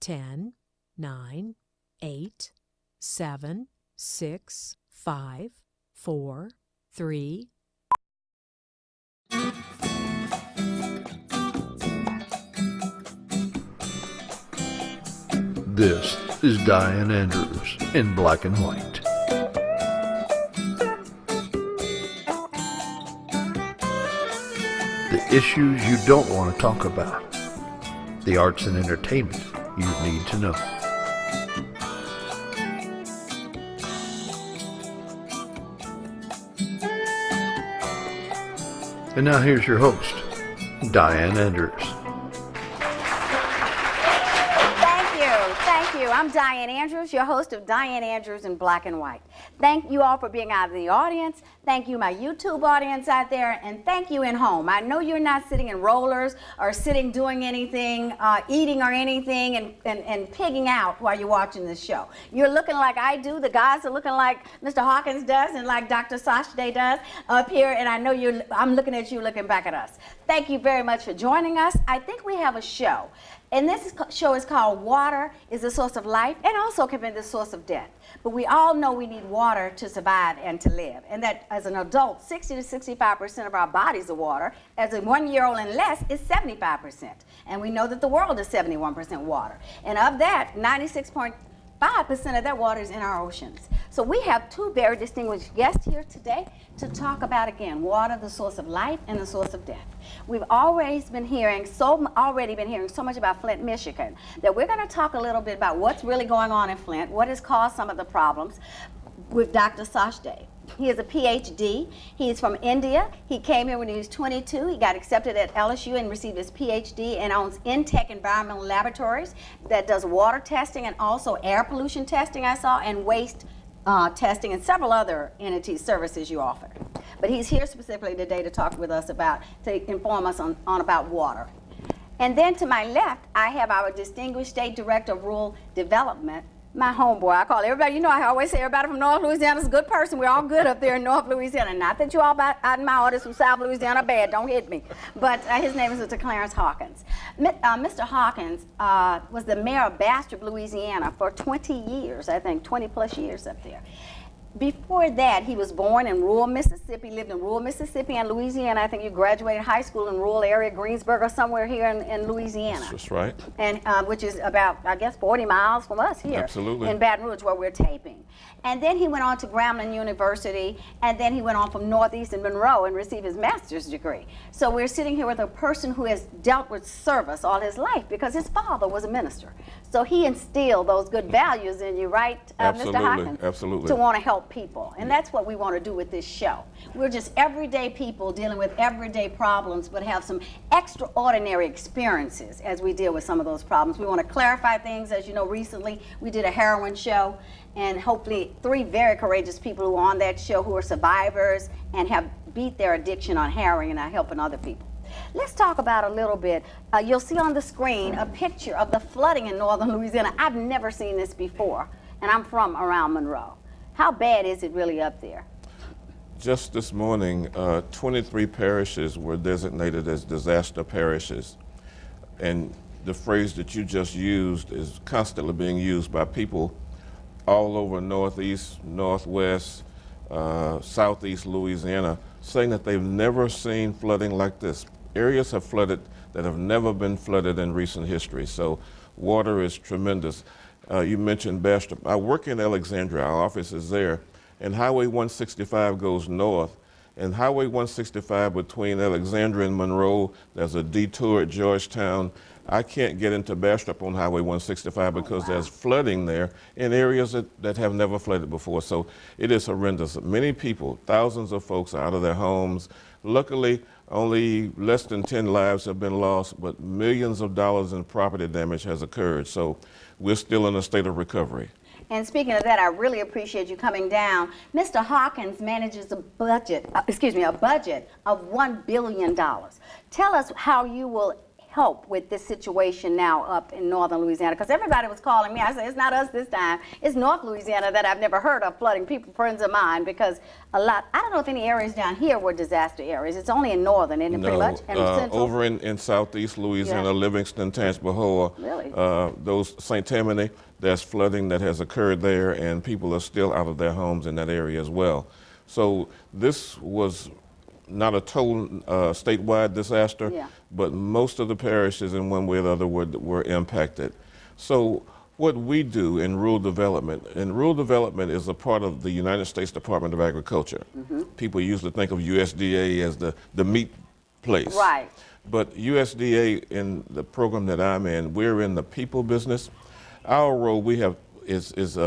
10, 9, 8, 7, 6, 5, 4, 3. This is Diane Andrews in Black and White. The issues you don't want to talk about. The arts and entertainment you need to know. And now here's your host, Diane Andrews. Thank you. I'm Diane Andrews, your host of Diane Andrews in Black and White. Thank you all for being out in the audience. Thank you, my YouTube audience out there, and thank you in home. I know you're not sitting in rollers or sitting doing anything, eating or anything, and pigging out while you're watching this show. You're looking like I do. The guys are looking like Mr. Hawkins does and like Dr. Sashday does up here, and I know I'm looking at you looking back at us. Thank you very much for joining us. I think we have a show. And this show is called Water is the Source of Life and also can be the source of death. But we all know we need water to survive and to live. And that as an adult, 60 to 65% of our bodies are water. As a 1-year-old and less, it's 75%. And we know that the world is 71% water. And of that, 96.5% of that water is in our oceans. So we have two very distinguished guests here today to talk about, again, water, the source of life and the source of death. We've already been hearing so much about Flint, Michigan, that we're going to talk a little bit about what's really going on in Flint, what has caused some of the problems with Dr. Sashday. He is a PhD. He's from India. He came here when he was 22. He got accepted at LSU and received his PhD and owns Intech Environmental Laboratories that does water testing and also air pollution testing, I saw, and waste testing and several other entities, services you offer. But he's here specifically today to talk with us to inform us on about water. And then to my left, I have our distinguished State Director of Rural Development, my homeboy. I call everybody, I always say everybody from North Louisiana is a good person. We're all good up there in North Louisiana. Not that you all out in my audience from South Louisiana are bad, don't hit me. But his name is Mr. Clarence Hawkins. Mr. Hawkins was the mayor of Bastrop, Louisiana for 20 years, I think, 20 plus years up there. Before that, he was born in rural Mississippi, lived in rural Mississippi and Louisiana. I think you graduated high school in rural area, Greensburg or somewhere here in Louisiana. That's right. And which is about, I guess, 40 miles from us here. Absolutely. In Baton Rouge, where we're taping. And then he went on to Grambling University, and then he went on from Northeastern Monroe and received his master's degree. So we're sitting here with a person who has dealt with service all his life because his father was a minister. So he instilled those good values in you, right, Absolutely. Mr. Hawkins? Absolutely. To want to help people. And that's what we want to do with this show. We're just everyday people dealing with everyday problems, but have some extraordinary experiences as we deal with some of those problems. We want to clarify things. As you know, recently we did a heroin show, and hopefully 3 very courageous people who are on that show who are survivors and have beat their addiction on heroin and are helping other people. Let's talk about a little bit. You'll see on the screen a picture of the flooding in northern Louisiana. I've never seen this before, and I'm from around Monroe. How bad is it really up there? Just this morning, 23 parishes were designated as disaster parishes. And the phrase that you just used is constantly being used by people all over Northeast, Northwest, Southeast Louisiana, saying that they've never seen flooding like this. Areas have flooded that have never been flooded in recent history. So water is tremendous. You mentioned Bastrop. I work in Alexandria. Our office is there. And Highway 165 goes north. And Highway 165 between Alexandria and Monroe, there's a detour at Georgetown. I can't get into Bastrop on Highway 165 because there's flooding there in areas that have never flooded before. So it is horrendous. Many people, thousands of folks are out of their homes. Luckily, only less than 10 lives have been lost, but millions of dollars in property damage has occurred. So we're still in a state of recovery. And speaking of that, I really appreciate you coming down. Mr. Hawkins manages a budget of $1 billion. Tell us how you will help with this situation now up in northern Louisiana? Because everybody was calling me. I said, it's not us this time. It's North Louisiana that I've never heard of flooding. People, friends of mine, because a lot, I don't know if any areas down here were disaster areas. It's only in northern, isn't it, pretty much? And central? Over in southeast Louisiana, Yeah. Livingston, Tangipahoa, Really? those St. Tammany, there's flooding that has occurred there, and people are still out of their homes in that area as well. So this was not a total statewide disaster, Yeah. but most of the parishes in one way or the other were impacted. So what we do in rural development, and rural development is a part of the United States Department of Agriculture. People usually think of USDA as the meat place. Right. But USDA, in the program that I'm in, we're in the people business. Our role is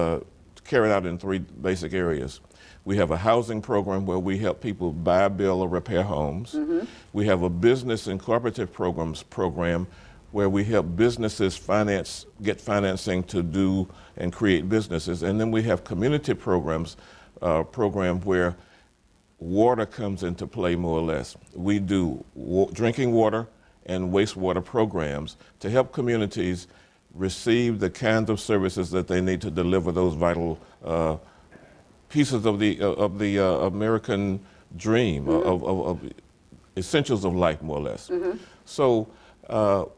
carried out in three basic areas. We have a housing program where we help people buy, build, or repair homes. We have a business and cooperative program where we help businesses get financing to do and create businesses. And then we have community program where water comes into play more or less. We do drinking water and wastewater programs to help communities receive the kinds of services that they need to deliver those vital pieces of the American dream, of essentials of life, more or less. So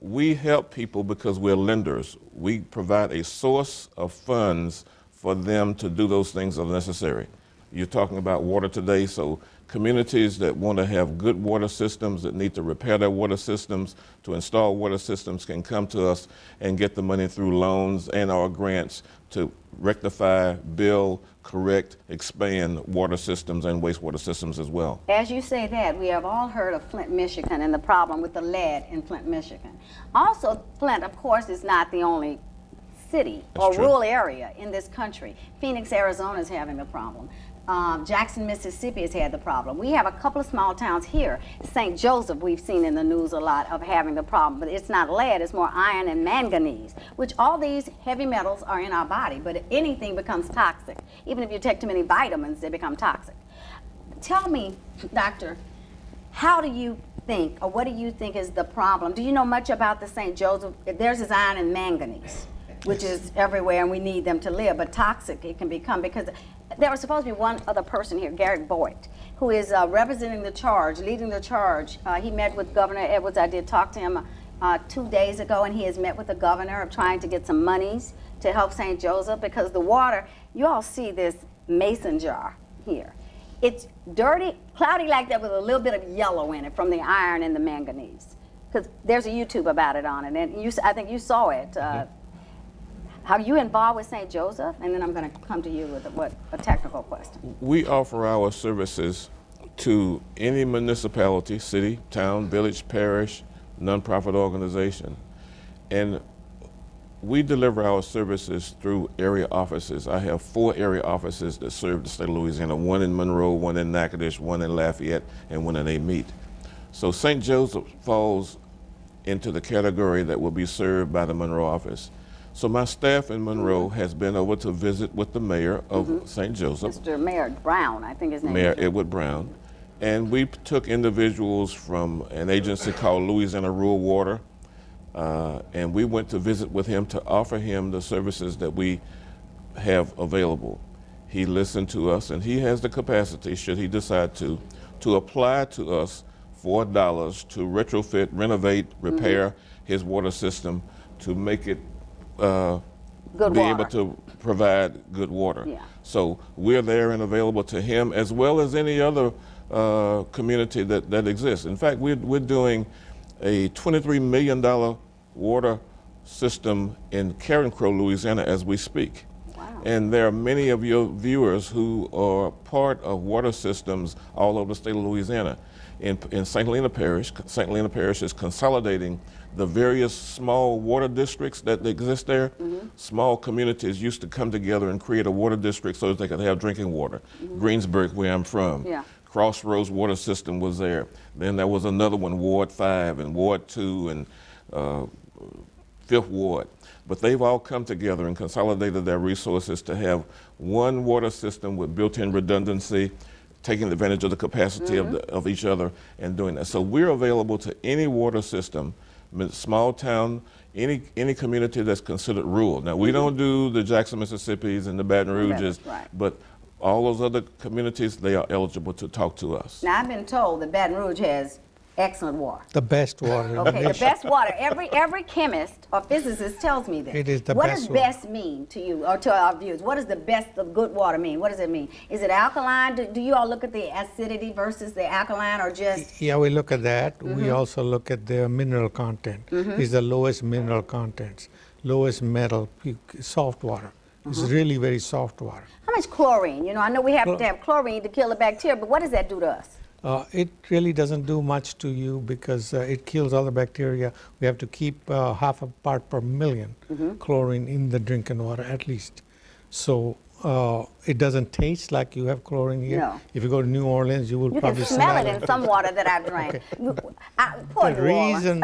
we help people because we're lenders. We provide a source of funds for them to do those things that are necessary. You're talking about water today, so communities that want to have good water systems, that need to repair their water systems, to install water systems, can come to us and get the money through loans and our grants to rectify, build, correct, expand water systems and wastewater systems as well. As you say that, we have all heard of Flint, Michigan, and the problem with the lead in Flint, Michigan. Also, Flint, of course, is not the only city or rural area in this country. Phoenix, Arizona is having the problem. Jackson, Mississippi has had the problem. We have a couple of small towns here. St. Joseph, we've seen in the news a lot of having the problem, but it's not lead, it's more iron and manganese, which all these heavy metals are in our body, but if anything becomes toxic. Even if you take too many vitamins, they become toxic. Tell me, doctor, how do you think, or what do you think is the problem? Do you know much about the St. Joseph? There's this iron and manganese, which is everywhere, and we need them to live, but toxic it can become, because there was supposed to be one other person here, Garrett Boyd, who is representing the charge, leading the charge. He met with Governor Edwards. I did talk to him 2 days ago, and he has met with the governor of trying to get some monies to help St. Joseph, because the water, you all see this mason jar here. It's dirty, cloudy like that with a little bit of yellow in it from the iron and the manganese. Because there's a YouTube about it on it, and I think you saw it. Are you involved with St. Joseph? And then I'm going to come to you with a technical question. We offer our services to any municipality, city, town, village, parish, nonprofit organization. And we deliver our services through area offices. I have 4 area offices that serve the state of Louisiana, one in Monroe, one in Natchitoches, one in Lafayette, and one in Amite. So St. Joseph falls into the category that will be served by the Monroe office. So my staff in Monroe has been over to visit with the mayor of St. Joseph. Mr. Mayor Brown, I think his name Mayor is. Edward Brown. And we took individuals from an agency called Louisiana Rural Water, and we went to visit with him to offer him the services that we have available. He listened to us, and he has the capacity, should he decide to apply to us for dollars to retrofit, renovate, repair his water system to make it able to provide good water. Yeah. So we're there and available to him, as well as any other community that exists. In fact, we're doing a $23 million water system in Carencro, Louisiana, as we speak. Wow. And there are many of your viewers who are part of water systems all over the state of Louisiana. In St. Helena Parish is consolidating the various small water districts that exist there. Small communities used to come together and create a water district so that they could have drinking water. Greensburg, where I'm from. Yeah. Crossroads water system was there. Then there was another one, Ward 5 and Ward 2 and 5th Ward. But they've all come together and consolidated their resources to have one water system with built-in redundancy, taking advantage of the capacity of each other and doing that. So we're available to any water system Small town, any community that's considered rural. Now, we don't do the Jackson, Mississippi's and the Baton Rouges, right. but all those other communities, they are eligible to talk to us. Now, I've been told that Baton Rouge has excellent water. The best water in the Okay, the nation. best water. Every chemist or physicist tells me that. It is the what best does water. best mean to you or to our viewers? What does the best of good water mean? What does it mean? Is it alkaline? Do you all look at the acidity versus the alkaline, or just? Yeah, we look at that. We also look at the mineral content. Is the lowest mineral contents, lowest metal, soft water. It's really very soft water. How much chlorine? You know, I know we have to have chlorine to kill the bacteria, but what does that do to us? It really doesn't do much to you because it kills all the bacteria. We have to keep half a part per million chlorine in the drinking water at least. So it doesn't taste like you have chlorine here. No. If you go to New Orleans, you will You probably can smell it in some water that I've drank. Poor The New Orleans. reason,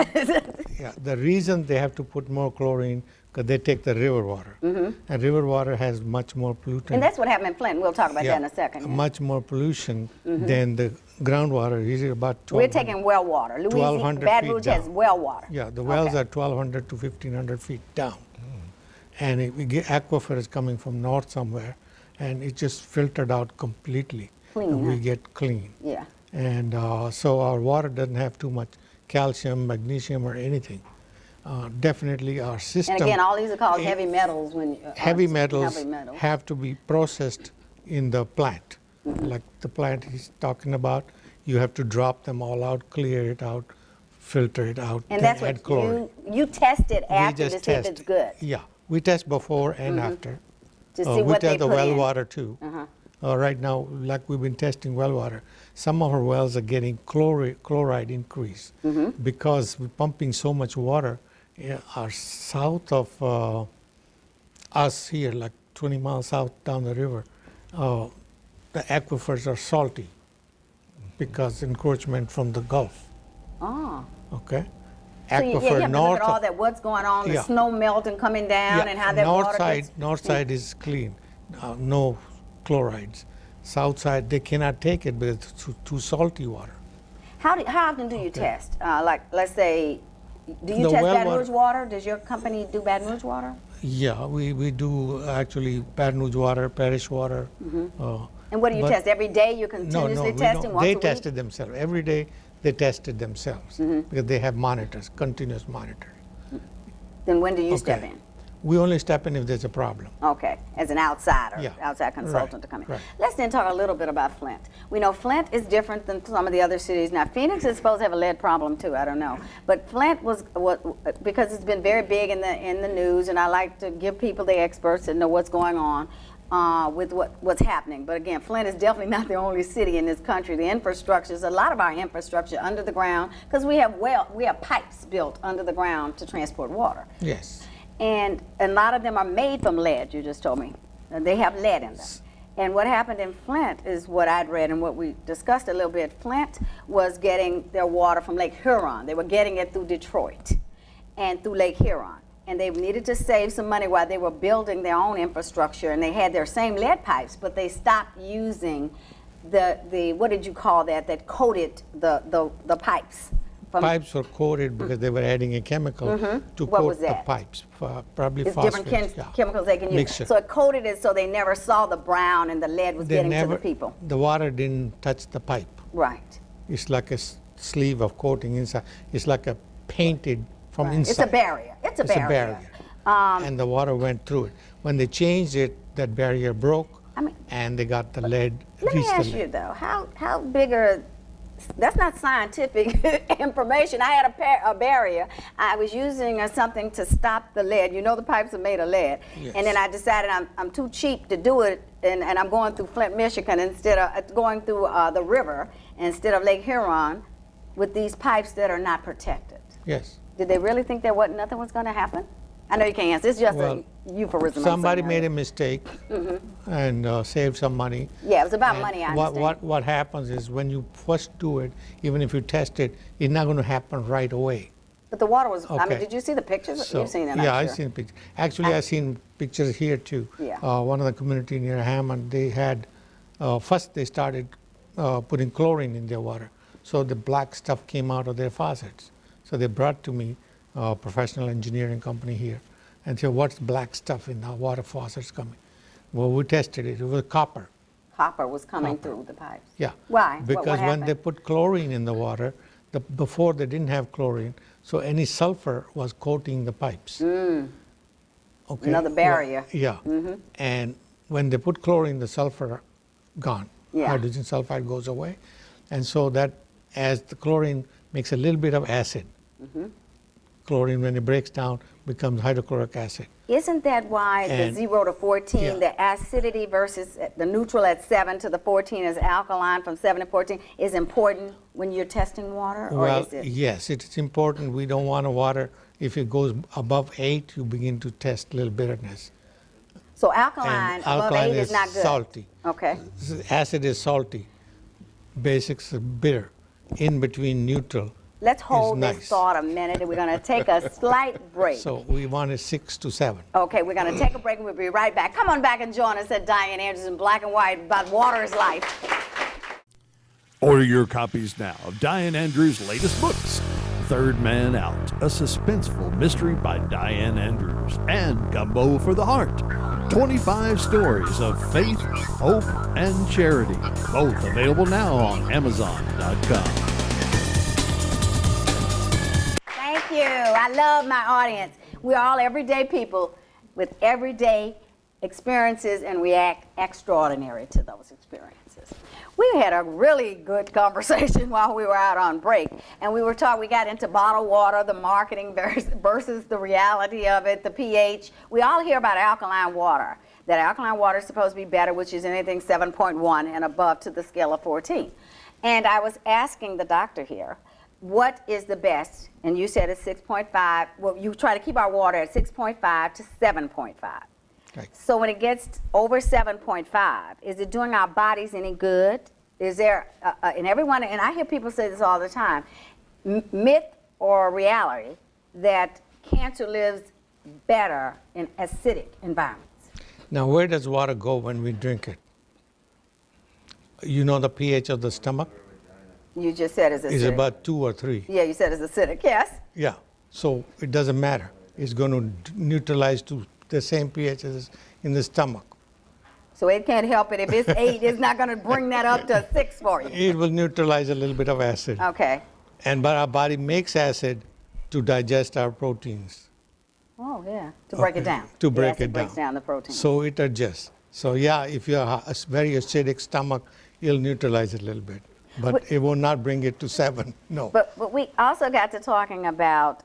the reason they have to put more chlorine because they take the river water, and river water has much more pollutant. And that's what happened in Flint. We'll talk about that in a second. Yeah. Much more pollution than the groundwater. Usually about 12. We're taking well water. 1,200 Baton feet Rouge has down. well water. Yeah, the wells Okay. are 1,200 to 1,500 feet down. And we get aquifer is coming from north somewhere, and it just filtered out completely. Clean, And we huh? get clean. Yeah. And so our water doesn't have too much calcium, magnesium, or anything. Definitely our system. And again, all these are called heavy metals. Heavy metals Heavy metals. have to be processed in the plant. Like the plant he's talking about, you have to drop them all out, clear it out, filter it out, And then that's add what chlorine. you test it We after to just see if test it's it. good. Yeah, we test before and after. To see We what they test the put well in. water too. Right now, like we've been testing well water, some of our wells are getting chloride increase because we're pumping so much water. Are south of us here, like 20 miles south down the river, the aquifers are salty because encroachment from the Gulf. Oh. Okay, So you have to look north at all of- that, what's going on, the Yeah. snow melting coming down, Yeah, and how that water gets. north side is clean, no chlorides. South side they cannot take it because it's too salty water. How often do you test? Like, let's say, do you The test well Baton water- Rouge water? Does your company do Baton Rouge water? Yeah, we do actually Baton Rouge water, Parish water. And what do you But- test? Every day you're No, continuously we testing? don't. Once They a week? tested themselves. Every day they tested themselves because they have monitors, continuous monitoring. Then when do you step Okay. in? We only step in if there's a problem. Okay, as an outsider, Yeah. outside consultant Right, to come in. right. Let's then talk a little bit about Flint. We know Flint is different than some of the other cities. Now, Phoenix is supposed to have a lead problem too. I don't know, but Flint was what, because it's been very big in the news, and I like to give people the experts that know what's going on with what's happening. But again, Flint is definitely not the only city in this country. The infrastructure is a lot of our infrastructure under the ground because we have pipes built under the ground to transport water. Yes. And a lot of them are made from lead, you just told me. They have lead in them. And what happened in Flint is what I'd read and what we discussed a little bit. Flint was getting their water from Lake Huron. They were getting it through Detroit and through Lake Huron. And they needed to save some money while they were building their own infrastructure. And they had their same lead pipes, but they stopped using the what did you call that coated the pipes. Pipes were coated because they were adding a chemical to What coat was the that? pipes, probably It's phosphate. different yeah. chemicals they can use. Mixture. So it coated it so they never saw the brown and the lead was They getting never, to the people. the water didn't touch the pipe. Right. It's like a sleeve of coating inside. It's like a painted from Right. inside. It's a barrier. It's a It's barrier. a barrier. And the water went through it. When they changed it, that barrier broke, I mean- and they got the lead. Let me reached the ask lead. you though, how big are, that's not scientific information. I had a barrier. I was using something to stop the lead. You know the pipes are made of lead. Yes. And then I decided I'm too cheap to do it, and I'm going through Flint, Michigan instead of going through the river instead of Lake Huron with these pipes that are not protected. Yes. Did they really think that nothing was going to happen? I know you can't answer. It's just Well, a euphemism. Somebody made a mistake and saved some money. Yeah, it was about And money, I understand. what happens is when you first do it, even if you test it, it's not going to happen right away. But the water was, I mean, Okay. did you see the pictures? So, You've seen it, yeah, I'm I've sure. seen pictures. Actually, I've seen pictures here too. Yeah. One of the community near Hammond, they had, first they started putting chlorine in their water. So the black stuff came out of their faucets. So they brought to me professional engineering company here, and said, what's black stuff in the water faucets coming? Well, we tested it. It was copper. Copper was coming Copper. through the pipes. Yeah. Why? Because what when they happened? put chlorine in the water, before they didn't have chlorine, so any sulfur was coating the pipes. Okay. Another barrier. Yeah. And when they put chlorine, the sulfur gone. Yeah. Hydrogen sulfide goes away. And so that, as the chlorine makes a little bit of acid, chlorine, when it breaks down, becomes hydrochloric acid. Isn't that why the And- 0 to 14, Yeah. the acidity versus the neutral at 7 to the 14 is alkaline from 7 to 14 is important when you're testing water? Or Well, is it? yes, it's important. We don't want a water, if it goes above 8, you begin to test a little bitterness. So alkaline And above alkaline 8 is not good? salty. Okay. Acid is salty. Basics are bitter. In between neutral. Let's hold nice. this thought a minute, and we're going to take a slight break. So we want a 6 to 7. Okay, we're going to take a break, and we'll be right back. Come on back and join us at Diane Andrews in Black and White about water is life. Order your copies now of Diane Andrews' latest books, Third Man Out, a suspenseful mystery by Diane Andrews, and Gumbo for the Heart, 25 stories of faith, hope, and charity, both available now on Amazon.com. Thank you. I love my audience. We're all everyday people with everyday experiences, and we act extraordinary to those experiences. We had a really good conversation while we were out on break, and we got into bottled water, the marketing versus the reality of it, the pH. We all hear about alkaline water, that alkaline water is supposed to be better, which is anything 7.1 and above to the scale of 14. And I was asking the doctor here, what is the best? And you said it's 6.5. Well, you try to keep our water at 6.5 to 7.5. Right. So when it gets over 7.5, is it doing our bodies any good? Is there, and everyone, and I hear people say this all the time, myth or reality that cancer lives better in acidic environments? Now, where does water go when we drink it? You know the pH of the stomach You just said it's acidic. is about 2 or 3. Yeah, you said it's acidic, yes. Yeah. So it doesn't matter. It's going to neutralize to the same pH as in the stomach. So it can't help it. If it's 8, it's not going to bring that up to 6 for you. It will neutralize a little bit of acid. Okay. But our body makes acid to digest our proteins. Oh, yeah, to break it Okay, down. to The break acid it breaks down. down the protein. So it adjusts. So yeah, if you have a very acidic stomach, it'll neutralize it a little bit. But But- it will not bring it to 7, no. But we also got to talking about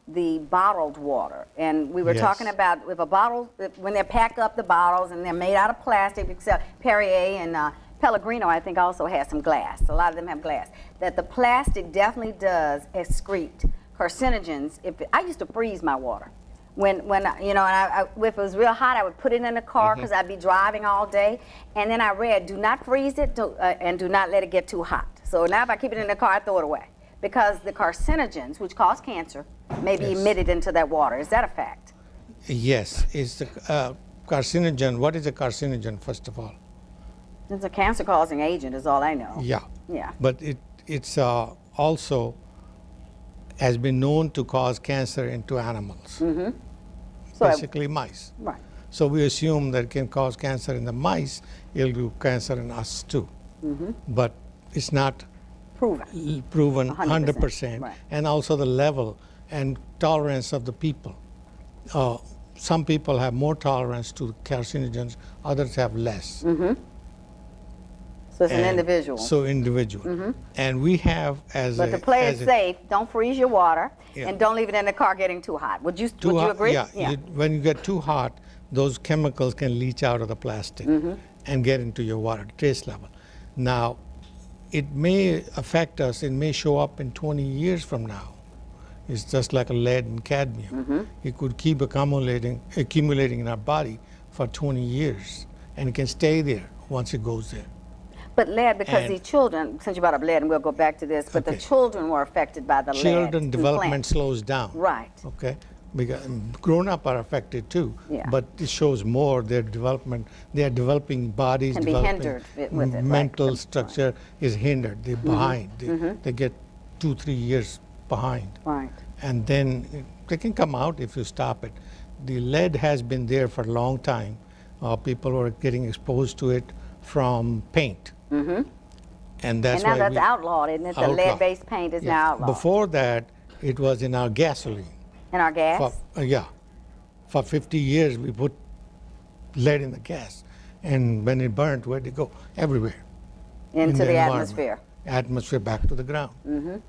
the bottled water, and we were Yes. talking about if a bottle, when they pack up the bottles and they're made out of plastic, except Perrier and Pellegrino, I think, also has some glass. A lot of them have glass. That the plastic definitely does excrete carcinogens. I used to freeze my water. When you know, and if it was real hot, I would put it in the car because I'd be driving all day. And then I read, do not freeze it and do not let it get too hot. So now if I keep it in the car, I throw it away. Because the carcinogens, which cause cancer, may be Yes. emitted into that water. Is that a fact? Yes, it's the carcinogen. What is a carcinogen, first of all? It's a cancer-causing agent is all I know. Yeah. Yeah. But it's also has been known to cause cancer into animals, So basically mice. right. So we assume that it can cause cancer in the mice, it'll do cancer in us too. But it's not Proven. proven 100%, 100%, right. and also the level and tolerance of the people. Some people have more tolerance to carcinogens, others have less. So it's an And individual. So individual. And we have as But a, to play it as a- safe, don't freeze your water, Yeah. and don't leave it in the car getting too hot. Would you too hot- agree? Yeah, when you get too hot, those chemicals can leach out of the plastic and get into your water, trace level. Now, it may affect us, it may show up in 20 years from now. It's just like a lead and cadmium. It could keep accumulating in our body for 20 years, and it can stay there once it goes there. But lead, because And- the children, since you brought up lead, and we'll go back to this, but the Okay. children were affected by the lead. Children in development plants. slows down. Right. Okay, because grown-up are affected too. Yeah. But it shows more their development. They are developing bodies. Can be developing hindered with it, right. Mental structure is hindered. They're behind. They get 2-3 years behind. Right. and then they can come out if you stop it. The lead has been there for a long time. People were getting exposed to it from paint. And that's And now why that's we outlawed, isn't it? The outlawed. lead-based paint is now outlawed. Before that, it was in our gasoline. In our gas? Yeah. For 50 years, we put lead in the gas. And when it burnt, where'd it go? Everywhere. in Into the environment. atmosphere. Atmosphere back to the ground.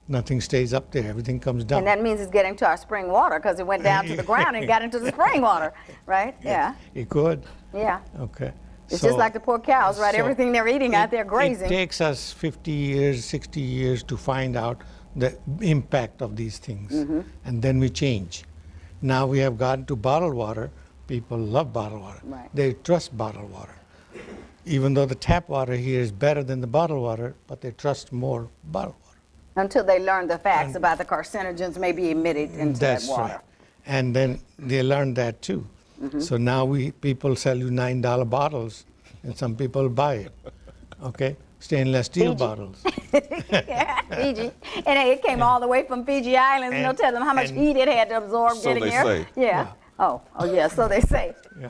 Nothing stays up there. Everything comes down. And that means it's getting to our spring water because it went down to the ground and got into the spring water, right? Yeah. It could. Yeah. Okay. It's just like the poor cows, right? so Everything they're eating out there grazing. It takes us 50 years, 60 years to find out the impact of these things. And then we change. Now we have gotten to bottled water. People love bottled water. Right. They trust bottled water. Even though the tap water here is better than the bottled water, but they trust more bottled water. Until they learn the facts about the carcinogens may be emitted into That's that water. right. And then they learned that too. So now people sell you $9 bottles, and some people buy it. Okay, stainless steel Fiji. bottles. Yeah, Fiji. And it came all the way from Fiji Islands, and they'll tell them how much and- heat it had to absorb So getting they here. say. Yeah. Oh, yeah, so they say. Yeah.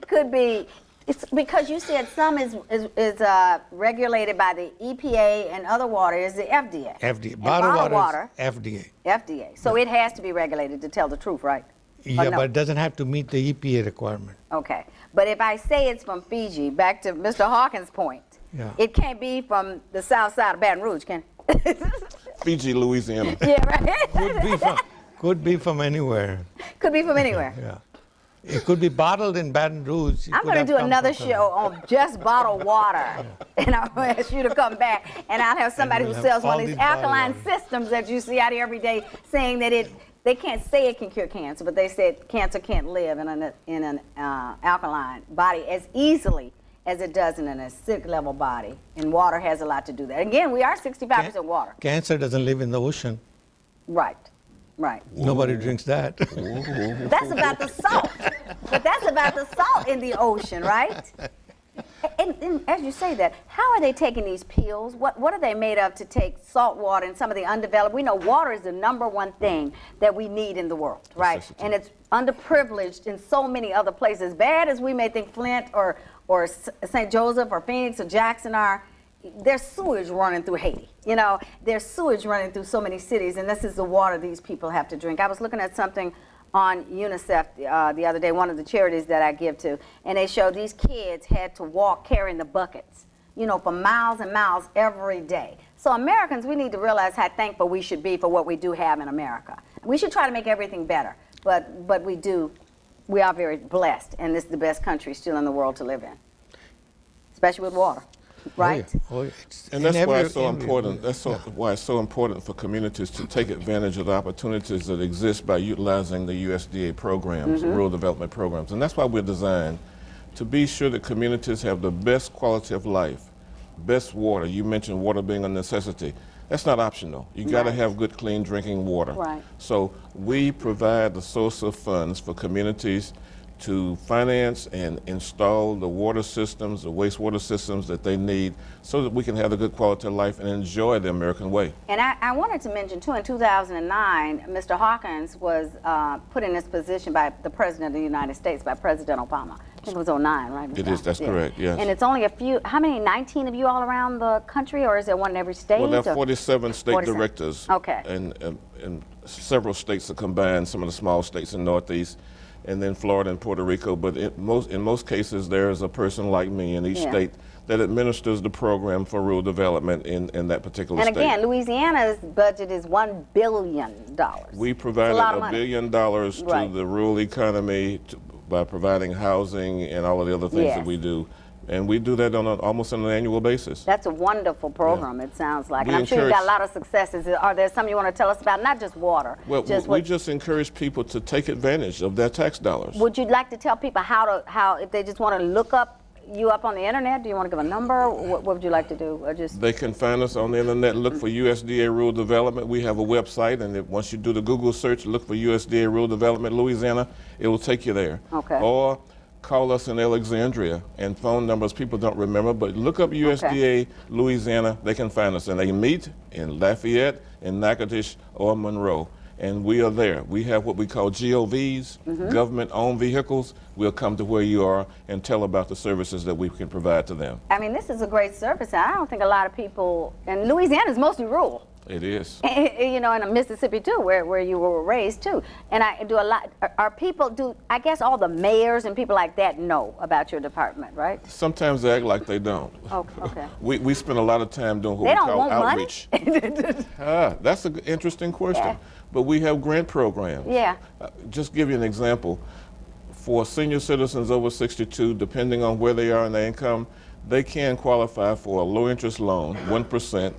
Could be, it's because you said some is regulated by the EPA and other water is the FDA. FDA. And Bottled water is FDA. FDA. So it has to be regulated to tell the truth, right? Yeah, no? but it doesn't have to meet the EPA requirement. Okay. But if I say it's from Fiji, back to Mr. Hawkins' point, Yeah. it can't be from the south side of Baton Rouge, can it? Fiji, Louisiana. Yeah, right? Could be from anywhere. Could be from anywhere. Yeah. It could be bottled in Baton Rouge. It I'm could going to have do come another from show on just bottled water, and I'll ask you to come back, and I'll have somebody who we'll have sells one all of these these bottled alkaline water. systems that you see out here every day, saying that they can't say it can cure cancer, but they said cancer can't live in an alkaline body as easily as it does in an acidic level body, and water has a lot to do that. Again, we are 65% water. Cancer doesn't live in the ocean. Right, right. Nobody drinks that. That's about the salt. But that's about the salt in the ocean, right? And as you say that, how are they taking these pills? What are they made of to take salt water and some of the undeveloped? We know water is the #1 thing that we need in the world, right? Necessity. And it's underprivileged in so many other places. Bad as we may think Flint or St. Joseph or Phoenix or Jackson are, there's sewage running through Haiti. You know, there's sewage running through so many cities, and this is the water these people have to drink. I was looking at something on UNICEF the other day, one of the charities that I give to, and they showed these kids had to walk carrying the buckets, you know, for miles and miles every day. So Americans, we need to realize how thankful we should be for what we do have in America. We should try to make everything better, but we are very blessed, and this is the best country still in the world to live in, especially with water. Right? Oh, yeah. And that's why it's so important. That's why it's so important for communities to take advantage of the opportunities that exist by utilizing the USDA programs, rural development programs. And that's why we're designed to be sure that communities have the best quality of life, best water. You mentioned water being a necessity. That's not optional. You got to have good, clean drinking water. Right. So we provide the source of funds for communities to finance and install the water systems, the wastewater systems that they need so that we can have a good quality of life and enjoy the American way. And I wanted to mention, too, in 2009, Mr. Hawkins was put in this position by the President of the United States, by President Obama. I think it was 09, right? It is, that's correct, yes. And it's only a few, how many, 19 of you all around the country, or is there one in every state? Well, there are or- 47 state 47. directors. Okay. And several states are combined, some of the small states in Northeast, and then Florida and Puerto Rico. But in most cases, there is a person like me in each Yeah. state that administers the program for rural development in that particular And state. again, Louisiana's budget is $1 billion. We provided lot of $1 money. billion Right. to the rural economy by providing housing and all of the other things Yes. that we do. And we do that almost on an annual basis. That's a wonderful program, it sounds like. We And I'm sure you've got a encourage- lot of successes. Are there some you want to tell us about? Not just water. Well, just we what, just encourage people to take advantage of their tax dollars. would you like to tell people how if they just want to look you up on the internet? Do you want to give a number? What would you like to do? Or just They can find us on the internet, look for USDA Rural Development. We have a website, and once you do the Google search, look for USDA Rural Development Louisiana, it will take you there. Okay. Or call us in Alexandria, and phone numbers people don't remember, but look up USDA Louisiana, they can find us. And they meet in Lafayette, in Natchitoches, or Monroe. And we are there. We have what we call GOVs, government-owned vehicles. We'll come to where you are and tell about the services that we can provide to them. I mean, this is a great service. I don't think a lot of people, and Louisiana is mostly rural. It is. You know, in Mississippi too, where you were raised too. And I do a lot. Are people I guess all the mayors and people like that know about your department, right? Sometimes they act like they don't. Oh, okay. We spend a lot of time doing what They we don't call want outreach. money? That's an interesting question. Yeah. But we have grant programs. Yeah. Just give you an example. For senior citizens over 62, depending on where they are in their income, they can qualify for a low interest loan, 1%,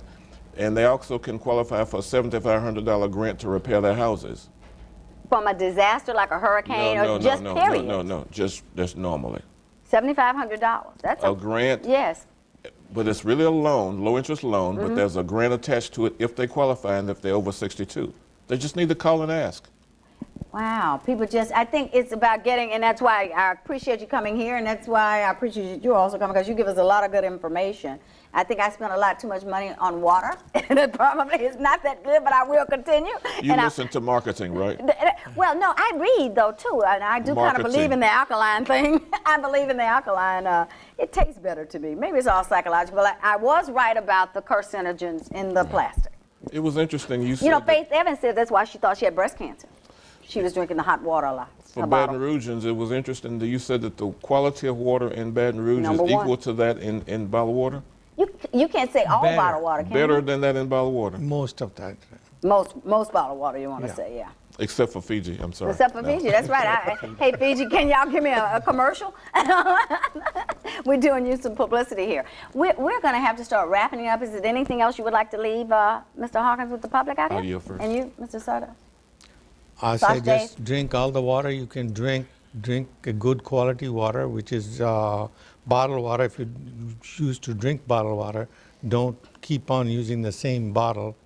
and they also can qualify for a $7,500 grant to repair their houses. From a disaster like a hurricane or just period? No, just normally. $7,500. That's A grant, Yes. but it's really a loan, low interest loan, but there's a grant attached to it if they qualify and if they're over 62. They just need to call and ask. Wow, people I think it's about getting, and that's why I appreciate you coming here, and that's why I appreciate you also coming, because you give us a lot of good information. I think I spent a lot too much money on water, and it probably is not that good, but I will continue. You listen to marketing, right? Well, no, I read, though, too, and I do kind of believe in the alkaline thing. I believe in the alkaline. It tastes better to me. Maybe it's all psychological, but I was right about the carcinogens in the plastic. It was interesting. You said You know, Faith Evans said that's why she thought she had breast cancer. She was drinking the hot water a lot. For Baton Rougeans, it was interesting that you said that the quality of water in Baton Rouge is equal to that in bottled water? You can't say all bottled water, can Better you? than that in bottled water? Most of that. Most bottled water, you want to say, yeah. Except for Fiji, I'm sorry. Except for Fiji, that's right. Hey, Fiji, can y'all give me a commercial? We're doing you some publicity here. We're going to have to start wrapping it up. Is there anything else you would like to leave, Mr. Hawkins, with the public out here? I'll yield first. And you, Mr. Sutter? I say just drink all the water you can drink. Drink a good quality water, which is bottled water. If you choose to drink bottled water, don't keep on using the same bottle.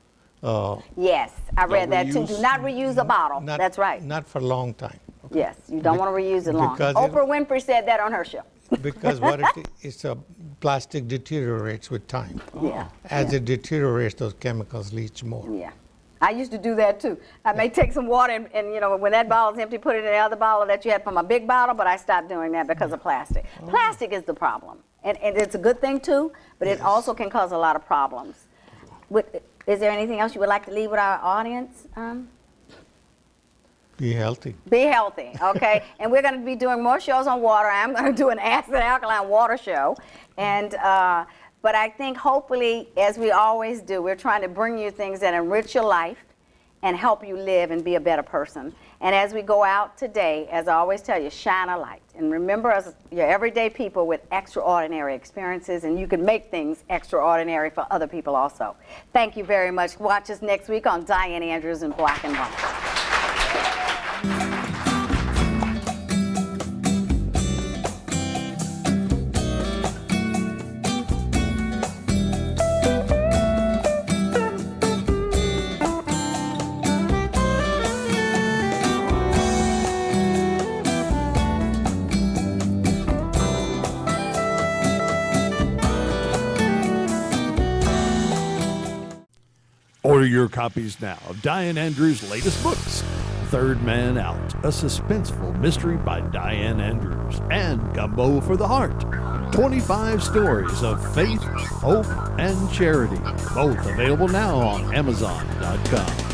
Yes, I read that too. reuse? Do not reuse a bottle. That's right. Not for a long time. Yes, you don't want to reuse it long. because Oprah Winfrey said that on her show. Because it's a plastic deteriorates with time. Yeah. As it deteriorates, those chemicals leach more. Yeah. I used to do that too. I may take some water and you know, when that bottle's empty, put it in the other bottle that you had from a big bottle, but I stopped doing that because of plastic. Plastic is the problem. And it's a good thing too, but it also can cause a lot of problems. Is there anything else you would like to leave with our audience? Be healthy. Be healthy, okay? And we're going to be doing more shows on water. I'm going to do an acid alkaline water show. And but I think hopefully, as we always do, we're trying to bring you things that enrich your life and help you live and be a better person. And as we go out today, as I always tell you, shine a light. And remember us, you're everyday people with extraordinary experiences, and you can make things extraordinary for other people also. Thank you very much. Watch us next week on Diane Andrews in Black and White. Order your copies now of Diane Andrews' latest books, Third Man Out, a suspenseful mystery by Diane Andrews, and Gumbo for the Heart, 25 stories of faith, hope, and charity, both available now on Amazon.com.